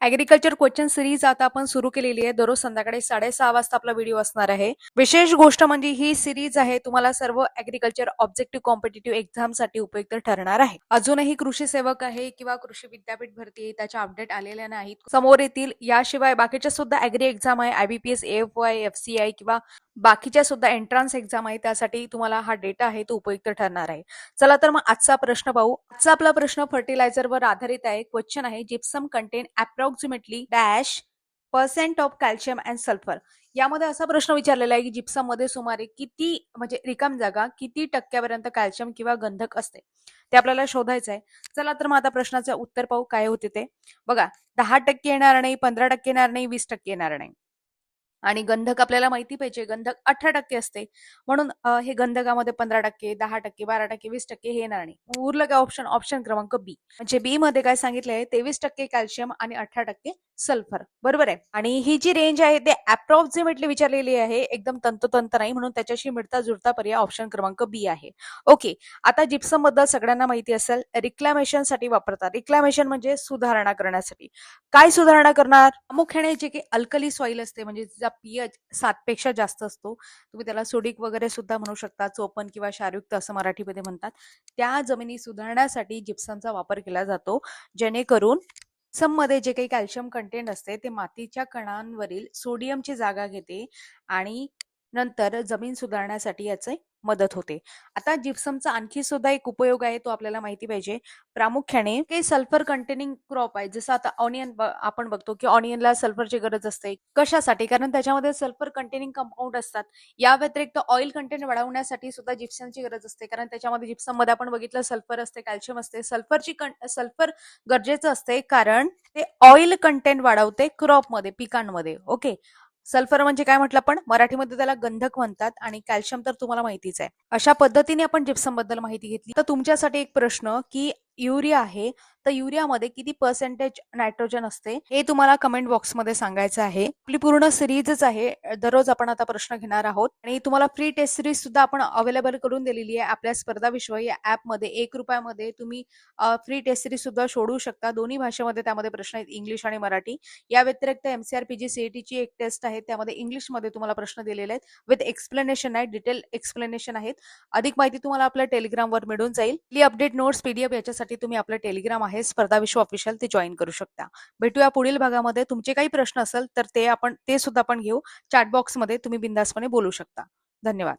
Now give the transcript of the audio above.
Agriculture question series आता आपण सुरू केलेली आहे. दररोज संध्याकाळी 6:30 वाजता आपला व्हिडिओ असणार आहे. विशेष गोष्ट म्हणजे ही सिरीज आहे तुम्हाला सर्व ऍग्रीकल्चर ऑब्जेक्टिव्ह कॉम्पिटिटिव्ह एक्झाम साठी उपयुक्त ठरणार आहे. अजूनही कृषी सेवक आहे किंवा कृषी विद्यापीठ भरती आहे त्याच्या अपडेट आलेल्या नाहीत, समोर येतील. याशिवाय बाकीच्या सुद्धा ऍग्री एक्झाम आहे, IBPS, AFY, FCI किंवा बाकीच्या सुद्धा एंट्रन्स एक्झाम आहे, त्यासाठी तुम्हाला हा डेटा आहे तो उपयुक्त ठरणार आहे. चला तर मग आजचा प्रश्न पाहू. आजचा आपला प्रश्न फर्टिलायझरवर आधारित आहे. क्वेश्चन आहे, gypsum content approximately dash percent of calcium and sulphur. यामध्ये असा प्रश्न विचारलेला आहे की जिप्सम मध्ये सुमारे किती म्हणजे रिकाम जागा किती टक्क्यापर्यंत कॅल्शियम किंवा गंधक असते ते आपल्याला शोधायचं आहे. चला तर मग आता प्रश्नाचं उत्तर पाहू काय होते ते. बघा, 10% येणार नाही, 15% येणार नाही, 20% येणार नाही. आणि गंधक आपल्याला माहिती पाहिजे, गंधक 18% असते. म्हणून हे गंधकामध्ये 15%, 10%, 12%, 20% हे येणार नाही. उरलं काय ऑप्शन? ऑप्शन क्रमांक बी. म्हणजे बी मध्ये काय सांगितलंय, 23% कॅल्शियम आणि 18% सल्फर. बरोबर आहे. आणि ही जी रेंज आहे ते अप्रॉक्सिमेटली विचारलेली आहे, एकदम तंतोतंत नाही, म्हणून त्याच्याशी मिळता जुळता पर्याय ऑप्शन क्रमांक बी आहे. ओके, आता जिप्सम बद्दल सगळ्यांना माहिती असेल, रिक्लॅमेशन साठी वापरतात. रिक्लॅमेशन म्हणजे सुधारणा करण्यासाठी. काय सुधारणा करणार? प्रामुख्याने जे काही अल्कली सॉइल असते, म्हणजे जिचा पीएच 7 पेक्षा जास्त असतो, तुम्ही त्याला सोडिक वगैरे सुद्धा म्हणू शकता, चोपन किंवा क्षारयुक्त असं मराठीमध्ये म्हणतात, त्या जमिनी सुधारण्यासाठी जिप्समचा वापर केला जातो, जेणेकरून जिप्सम मध्ये जे काही कॅल्शियम कंटेंट असते ते मातीच्या कणांवरील सोडियमची जागा घेते आणि नंतर जमीन सुधारण्यासाठी याचे मदत होते. आता जिप्समचा आणखी सुद्धा एक उपयोग आहे, तो आपल्याला माहिती पाहिजे. प्रामुख्याने काही सल्फर कंटेनिंग क्रॉप आहे, जसं आता ऑनियन आपण बघतो की ऑनियनला सल्फरची गरज असते. कशासाठी? कारण त्याच्यामध्ये सल्फर कंटेनिंग कंपाऊंड असतात. या व्यतिरिक्त ऑइल कंटेंट वाढवण्यासाठी सुद्धा जिप्समची गरज असते, कारण त्याच्यामध्ये जिप्सम मध्ये आपण बघितलं सल्फर असते, कॅल्शियम असते. सल्फर गरजेचं असते कारण ते ऑइल कंटेंट वाढवते क्रॉपमध्ये, पिकांमध्ये. ओके, सल्फर म्हणजे काय म्हटलं आपण मराठीमध्ये, त्याला गंधक म्हणतात, आणि कॅल्शियम तर तुम्हाला माहितीच आहे. अशा पद्धतीने आपण जिप्सम बद्दल माहिती घेतली. तर तुमच्यासाठी एक प्रश्न की युरिया आहे, तर युरियामध्ये किती पर्सेंटेज नायट्रोजन असते हे तुम्हाला कमेंट बॉक्समध्ये सांगायचं आहे. आपली पूर्ण सिरीजच आहे, दररोज आपण आता प्रश्न घेणार आहोत आणि तुम्हाला फ्री टेस्ट सिरीज सुद्धा आपण अवेलेबल करून दिलेली आहे आपल्या स्पर्धा विश्व या ऍपमध्ये. 1 रुपयामध्ये तुम्ही फ्री टेस्ट सिरीज सुद्धा सोडवू शकता. दोन्ही भाषेमध्ये त्यामध्ये प्रश्न आहेत, इंग्लिश आणि मराठी. या व्यतिरिक्त MCRPG CET ची एक टेस्ट आहे, त्यामध्ये इंग्लिशमध्ये तुम्हाला प्रश्न दिलेले आहेत, विथ एक्सप्लेनेशन आहे, डिटेल एक्सप्लेनेशन आहेत. अधिक माहिती तुम्हाला आपल्या टेलिग्रामवर मिळून जाईल. आपली अपडेट नोट्स PDF याच्यासाठी तुम्ही आपलं टेलिग्राम आहे स्पर्धा विश्व ऑफिशियल, ते जॉईन करू शकता. भेटूया पुढील भागामध्ये. तुमचे काही प्रश्न असेल तर ते सुद्धा आपण घेऊ. चॅट बॉक्समध्ये तुम्ही बिंदासपणे बोलू शकता. धन्यवाद.